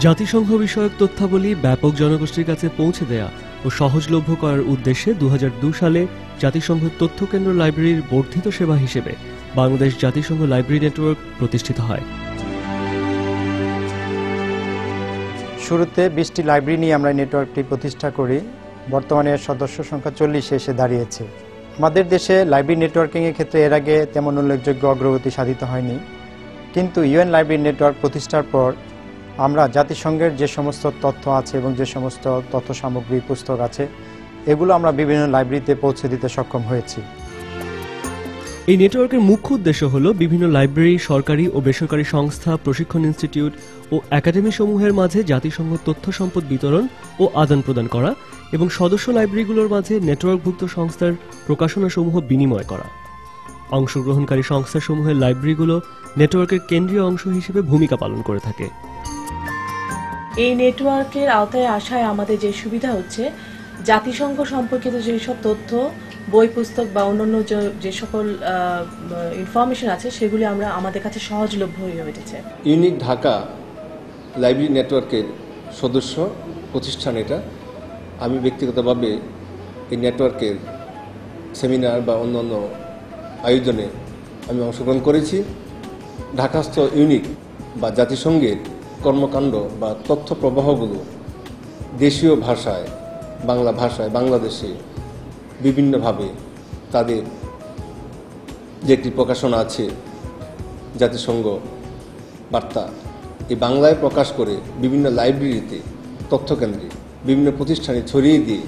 জাতিসংঘ বিষয়ক তথ্যাবলী ব্যাপক জনগোষ্ঠীর কাছে পৌঁছে দেয়া ও সহজলভ্য করার উদ্দেশ্যে 2002 সালে জাতিসংঘ তথ্য কেন্দ্র লাইব্রেরির বর্ধিত সেবা হিসেবে বাংলাদেশ জাতিসংঘ লাইব্রেরি নেটওয়ার্ক প্রতিষ্ঠিত হয়। শুরুতে 20টি লাইব্রেরি নিয়ে আমরা নেটওয়ার্কটি প্রতিষ্ঠা করি। বর্তমানে এর সদস্য সংখ্যা 40 এসে দাঁড়িয়েছে। আমাদের দেশে লাইব্রেরি নেটওয়ার্কিংয়ের ক্ষেত্রে এর আগে তেমন উল্লেখযোগ্য অগ্রগতি সাধিত হয়নি, কিন্তু ইউএন লাইব্রেরি নেটওয়ার্ক প্রতিষ্ঠার পর আমরা জাতিসংঘের যে সমস্ত তথ্য আছে এবং যে সমস্ত তথ্য সামগ্রী পুস্তক আছে এগুলো আমরা বিভিন্ন লাইব্রেরিতে পৌঁছে দিতে সক্ষম হয়েছি। এই নেটওয়ার্কের মুখ্য উদ্দেশ্য হল বিভিন্ন লাইব্রেরি, সরকারি ও বেসরকারি সংস্থা, প্রশিক্ষণ ইনস্টিটিউট ও একাডেমি সমূহের মাঝে জাতিসংঘ তথ্য সম্পদ বিতরণ ও আদান প্রদান করা এবং সদস্য লাইব্রেরিগুলোর মাঝে নেটওয়ার্কভুক্ত সংস্থার প্রকাশনাসমূহ বিনিময় করা। অংশগ্রহণকারী সংস্থাসমূহের লাইব্রেরিগুলো নেটওয়ার্কের কেন্দ্রীয় অংশ হিসেবে ভূমিকা পালন করে থাকে। এই নেটওয়ার্কের আওতায় আসায় আমাদের যে সুবিধা হচ্ছে, জাতিসংঘ সম্পর্কিত যেসব তথ্য, বই, পুস্তক বা অন্যান্য যে সকল ইনফরমেশন আছে সেগুলি আমরা আমাদের কাছে সহজলভ্য হয়ে উঠেছে। ইউনিক ঢাকা লাইব্রেরি নেটওয়ার্কের সদস্য প্রতিষ্ঠান এটা। আমি ব্যক্তিগতভাবে এই নেটওয়ার্কের সেমিনার বা অন্যান্য আয়োজনে আমি অংশগ্রহণ করেছি। ঢাকাস্থ ইউনিক বা জাতিসংঘের কর্মকাণ্ড বা তথ্য প্রবাহগুলো দেশীয় ভাষায়, বাংলা ভাষায় বাংলাদেশে বিভিন্নভাবে তাদের যে একটি প্রকাশনা আছে জাতিসংঘ বার্তা, এই বাংলায় প্রকাশ করে বিভিন্ন লাইব্রেরিতে, তথ্যকেন্দ্রে, বিভিন্ন প্রতিষ্ঠানে ছড়িয়ে দিয়ে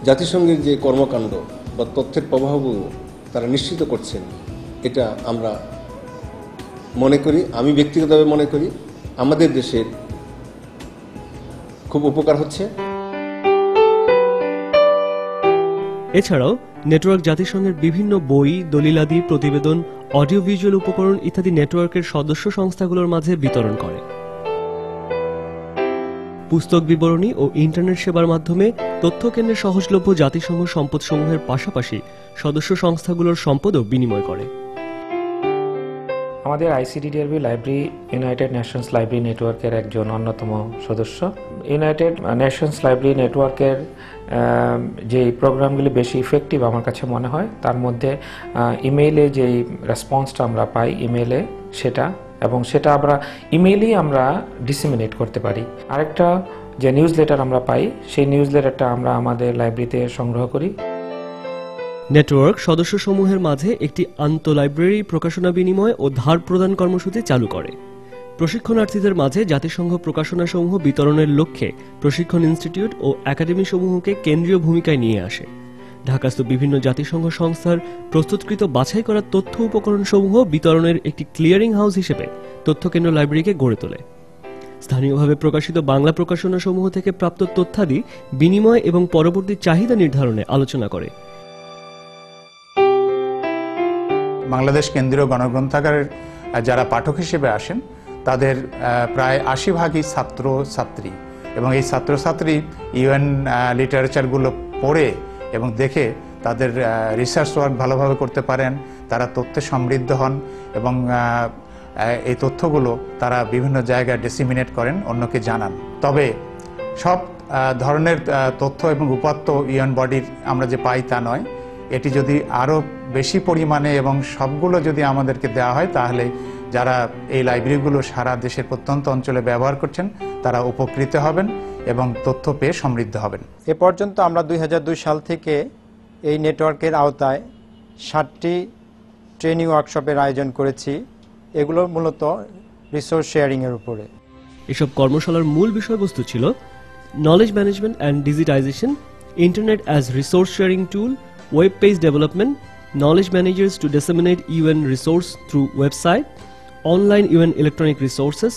জাতিসংঘের যে কর্মকাণ্ড বা তথ্যের প্রবাহগুলো তারা নিশ্চিত করছেন, এটা আমরা মনে করি, আমি ব্যক্তিগতভাবে মনে করি আমাদের দেশের খুব উপকার হচ্ছে। এছাড়াও নেটওয়ার্ক জাতিসংঘের বিভিন্ন বই, দলিলাদি, প্রতিবেদন, অডিও ভিজুয়াল উপকরণ ইত্যাদি নেটওয়ার্কের সদস্য সংস্থাগুলোর মাঝে বিতরণ করে। পুস্তক বিবরণী ও ইন্টারনেট সেবার মাধ্যমে তথ্য কেন্দ্রের সহজলভ্য জাতিসংঘ সম্পদসমূহের পাশাপাশি সদস্য সংস্থাগুলোর সম্পদও বিনিময় করে। আমাদের ICDDRB library United Nations library নেটওয়ার্কের একজন অন্যতম সদস্য। ইউনাইটেড নেশনস লাইব্রেরি নেটওয়ার্কের যে প্রোগ্রামগুলি বেশি ইফেক্টিভ আমার কাছে মনে হয়, তার মধ্যে ইমেইলে যেই রেসপন্সটা আমরা পাই ইমেইলে সেটা আমরা ইমেইলেই আমরা ডিসেমিনেট করতে পারি। আরেকটা যে নিউজ লেটার আমরা পাই, সেই নিউজ লেটারটা আমরা আমাদের লাইব্রেরিতে সংগ্রহ করি। নেটওয়ার্ক সদস্যসমূহের মাঝে একটি আন্তঃলাইব্রেরি প্রকাশনা বিনিময় ও ধার প্রদান কর্মসূচি চালু করে। প্রশিক্ষণার্থীদের মাঝে জাতিসংঘ প্রকাশনাসমূহ বিতরণের লক্ষ্যে প্রশিক্ষণ ইনস্টিটিউট ও একাডেমি সমূহকে কেন্দ্রীয় ভূমিকায় নিয়ে আসে। ঢাকাস্থ বিভিন্ন জাতিসংঘ সংস্থার প্রস্তুতকৃত বাছাই করা তথ্য উপকরণ সমূহ বিতরণের একটি ক্লিয়ারিং হাউস হিসেবে তথ্যকেন্দ্র লাইব্রেরিকে গড়ে তোলে। স্থানীয়ভাবে প্রকাশিত বাংলা প্রকাশনাসমূহ থেকে প্রাপ্ত তথ্যাদি বিনিময় এবং পরবর্তী চাহিদা নির্ধারণে আলোচনা করে। বাংলাদেশ কেন্দ্রীয় গণগ্রন্থাগারের যারা পাঠক হিসেবে আসেন তাদের প্রায় 80% ছাত্রছাত্রী, এবং এই ছাত্রছাত্রী ইউএন লিটারেচারগুলো পড়ে এবং দেখে তাদের রিসার্চ ওয়ার্ক ভালোভাবে করতে পারেন, তারা তথ্যে সমৃদ্ধ হন এবং এই তথ্যগুলো তারা বিভিন্ন জায়গায় ডিসেমিনেট করেন, অন্যকে জানান। তবে সব ধরনের তথ্য এবং উপাত্ত ইউএন বডির আমরা যে পাই তা নয়। এটি যদি আরও বেশি পরিমাণে এবং সবগুলো যদি আমাদেরকে দেওয়া হয়, তাহলে যারা এই লাইব্রেরিগুলো সারা দেশের প্রত্যন্ত অঞ্চলে ব্যবহার করছেন তারা উপকৃত হবেন এবং তথ্য পেয়ে সমৃদ্ধ হবেন। এ পর্যন্ত আমরা 2002 সাল থেকে এই নেটওয়ার্কের আওতায় 60টি ট্রেনিং ওয়ার্কশপের আয়োজন করেছি। এগুলো মূলত রিসোর্স শেয়ারিংয়ের উপরে। এসব কর্মশালার মূল বিষয়বস্তু ছিল knowledge management and digitisation, internet as resource sharing tool, web page development, knowledge managers to disseminate UN resource through website, online UN electronic resources,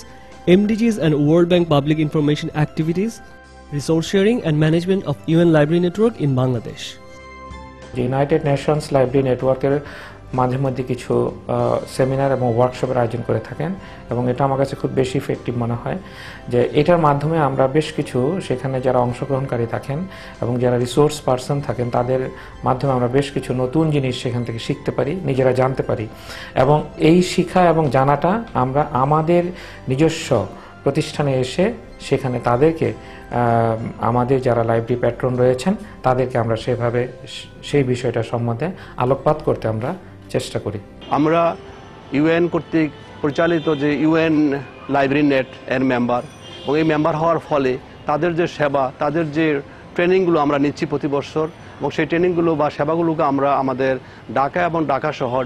MDGs and World Bank public information activities, resource sharing and management of UN library network in Bangladesh. United Nations library নেটওয়ার্কের মাঝে মধ্যে কিছু seminar এবং ওয়ার্কশপের আয়োজন করে থাকেন, এবং এটা আমার কাছে খুব বেশি ইফেক্টিভ মনে হয় যে এটার মাধ্যমে আমরা বেশ কিছু সেখানে যারা অংশগ্রহণকারী থাকেন এবং যারা রিসোর্স পারসন থাকেন তাদের মাধ্যমে আমরা বেশ কিছু নতুন জিনিস সেখান থেকে শিখতে পারি, নিজেরা জানতে পারি, এবং এই শিক্ষা এবং জানাটা আমরা আমাদের নিজস্ব প্রতিষ্ঠানে এসে সেখানে তাদেরকে আমাদের যারা লাইব্রেরি প্যাট্রন রয়েছেন তাদেরকে আমরা সেভাবে সেই বিষয়টা সম্বন্ধে আলোকপাত করতে আমরা চেষ্টা করি। আমরা ইউএন কর্তৃক পরিচালিত যে ইউএন লাইব্রেরি নেট এর মেম্বার, এবং এই মেম্বার হওয়ার ফলে তাদের যে সেবা, তাদের যে ট্রেনিংগুলো আমরা নিচ্ছি প্রতি বছর, এবং সেই ট্রেনিংগুলো বা সেবাগুলোকে আমরা আমাদের ঢাকা এবং ঢাকা শহর,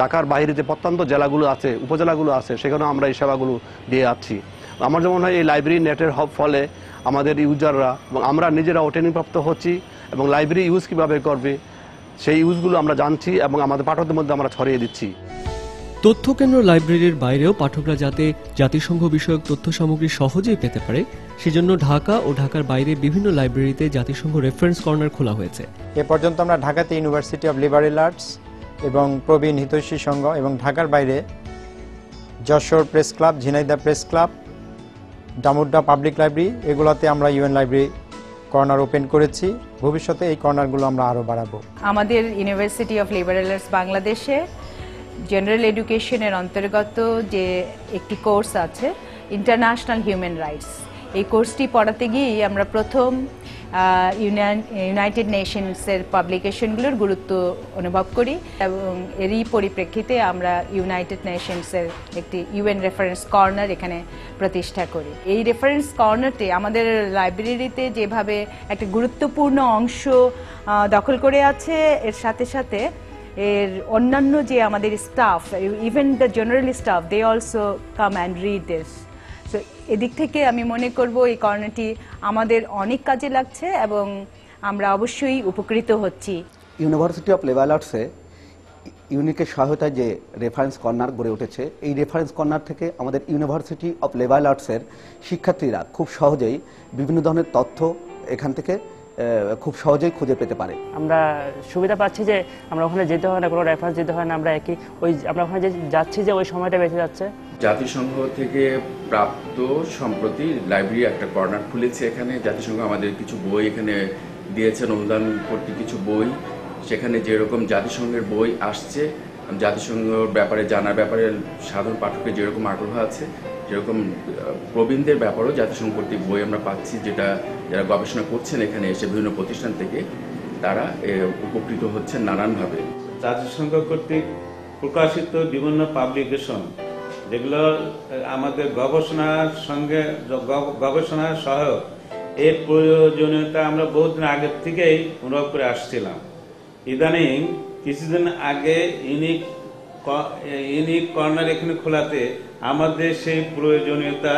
ঢাকার বাইরে যে প্রত্যন্ত জেলাগুলো আছে, উপজেলাগুলো আছে, সেখানেও আমরা এই সেবাগুলো দিয়ে যাচ্ছি। আমার যেমন হয় এই লাইব্রেরি নেটের ফলে আমাদের ইউজাররা এবং আমরা নিজেরাও ট্রেনিংপ্রাপ্ত হচ্ছি, এবং লাইব্রেরি ইউজ কীভাবে করবে সেই ইউজগুলো আমরা জানছি এবং আমাদের পাঠকদের মধ্যে আমরা ছড়িয়ে দিচ্ছি। তথ্য কেন্দ্র লাইব্রেরির বাইরেও পাঠকরা যাতে জাতিসংঘ বিষয়ক তথ্য সামগ্রী সহজেই পেতে পারে সেজন্য ঢাকা ও ঢাকার বাইরে বিভিন্ন লাইব্রেরিতে জাতিসংঘ রেফারেন্স কর্নার খোলা হয়েছে। এ পর্যন্ত আমরা ঢাকাতে ইউনিভার্সিটি অব লিবারেল আর্টস এবং প্রবীণ হিতৈষী সংঘ এবং ঢাকার বাইরে Jessore press club, Jhenaidah press club, Damudda public library, এগুলোতে আমরা ইউএন লাইব্রেরি কর্নার ওপেন করেছি। ভবিষ্যতে এই কর্নারগুলো আমরা আরও বাড়াবো। আমাদের ইউনিভার্সিটি অফ লিবারেল আর্টস বাংলাদেশে জেনারেল এডুকেশনের অন্তর্গত যে একটি কোর্স আছে ইন্টারন্যাশনাল হিউম্যান রাইটস, এই কোর্সটি পড়াতে গিয়েই আমরা প্রথম ইউনাইটেড নেশনসের পাবলিকেশনগুলোর গুরুত্ব অনুভব করি, এবং এরই পরিপ্রেক্ষিতে আমরা ইউনাইটেড নেশনসের একটি ইউএন রেফারেন্স কর্নার এখানে প্রতিষ্ঠা করি। এই রেফারেন্স কর্নারটি আমাদের লাইব্রেরিতে যেভাবে একটা গুরুত্বপূর্ণ অংশ দখল করে আছে, এর সাথে সাথে এর অন্যান্য যে আমাদের staff, even the general staff, they also come and read this. So এদিক থেকে আমি মনে করব এই কর্নারটি আমাদের অনেক কাজে লাগছে এবং আমরা অবশ্যই উপকৃত হচ্ছি। ইউনিভার্সিটি অফ লিবারেল আর্টসে ইউনিকের সহায়তায় যে রেফারেন্স কর্নার গড়ে উঠেছে, এই রেফারেন্স কর্নার থেকে আমাদের ইউনিভার্সিটি অফ লিবারেল আর্টসের শিক্ষার্থীরা খুব সহজেই বিভিন্ন ধরনের তথ্য এখান থেকে খুব সহজেই খুঁজে পেতে পারে। আমরা সুবিধা পাচ্ছি যে আমরা ওখানে যেতে হয় না, কোনো রেফারেন্স দিতে হয় না, আমরা আমরা ওখানে যে যাচ্ছি যে ওই সময়টা বেঁচে যাচ্ছে। জাতিসংঘ থেকে প্রাপ্ত সম্প্রতি লাইব্রেরি একটা কর্নার খুলেছে এখানে। জাতিসংঘ আমাদের কিছু বই এখানে দিয়েছেন, অনুদান কর্তৃক কিছু বই, সেখানে যেরকম জাতিসংঘের বই আসছে, জাতিসংঘের ব্যাপারে জানার ব্যাপারে সাধারণ পাঠকের যেরকম আগ্রহ আছে, যেরকম প্রবীণদের ব্যাপারেও জাতিসংঘ কর্তৃক বই আমরা পাচ্ছি, যেটা যারা গবেষণা করছেন এখানে এসে বিভিন্ন প্রতিষ্ঠান থেকে তারা উপকৃত হচ্ছেন নানানভাবে। জাতিসংঘ কর্তৃক প্রকাশিত বিভিন্ন পাবলিকেশন যেগুলো আমাদের গবেষণার সঙ্গে গবেষণার সহায়ক, এর প্রয়োজনীয়তা আমরা বহুদিন আগের থেকেই অনুভব করে আসছিলাম। ইদানিং কিছুদিন আগে ইউনিক কর্নার এখানে খোলাতে আমাদের সেই প্রয়োজনীয়তা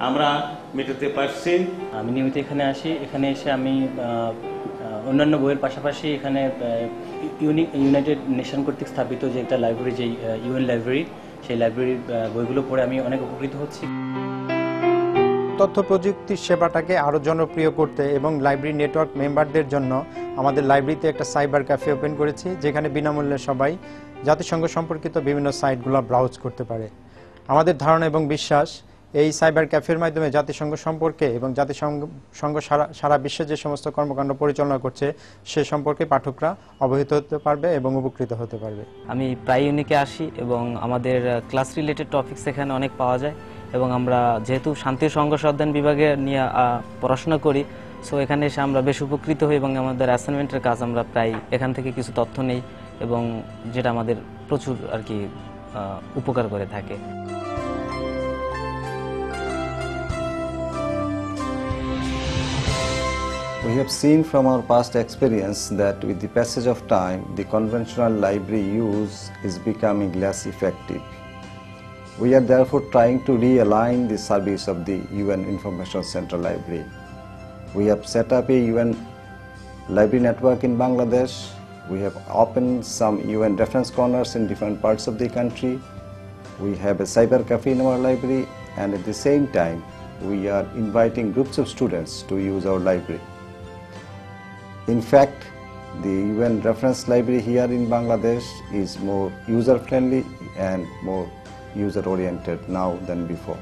আমরা মেটাতে পারছি। আমি নিয়মিত এখানে আসি, এখানে এসে আমি অন্যান্য বইয়ের পাশাপাশি এখানে ইউনাইটেড নেশন কর্তৃক স্থাপিত যে একটা লাইব্রেরি, যে ইউএন লাইব্রেরি, সেই লাইব্রেরির বইগুলো পড়ে আমি অনেক উপকৃত হচ্ছি। তথ্য প্রযুক্তির সেবাটাকে আরও জনপ্রিয় করতে এবং লাইব্রেরি নেটওয়ার্ক মেম্বারদের জন্য আমাদের লাইব্রেরিতে একটা সাইবার ক্যাফে ওপেন করেছি, যেখানে বিনামূল্যে সবাই জাতিসংঘ সম্পর্কিত বিভিন্ন সাইটগুলো ব্রাউজ করতে পারে। আমাদের ধারণা এবং বিশ্বাস, এই সাইবার ক্যাফের মাধ্যমে জাতিসংঘ সম্পর্কে এবং জাতিসংঘ সারা বিশ্বে যে সমস্ত কর্মকাণ্ড পরিচালনা করছে সে সম্পর্কে পাঠকরা অবহিত হতে পারবে এবং উপকৃত হতে পারবে। আমি প্রায় ইউনিকে আসি এবং আমাদের ক্লাস রিলেটেড টপিকস এখানে অনেক পাওয়া যায়, এবং আমরা যেহেতু শান্তি ও সংঘর্ষ অধ্যয়ন বিভাগে নিয়ে পড়াশোনা করি, সো এখানে এসে আমরা বেশ উপকৃত হই এবং আমাদের অ্যাসাইনমেন্টের কাজ আমরা প্রায় এখান থেকে কিছু তথ্য নেই, এবং যেটা আমাদের প্রচুর আর কি উপকার করে থাকে। We have seen from our past experience that with the passage of time, the conventional library use is becoming less effective. We are therefore trying to realign the service of the UN Information Center Library. We have set up a UN library network in Bangladesh. We have opened some UN reference corners in different parts of the country. We have a cyber cafe in our library, and at the same time, we are inviting groups of students to use our library. In fact, the UN reference library here in Bangladesh is more user-friendly and more user-oriented now than before.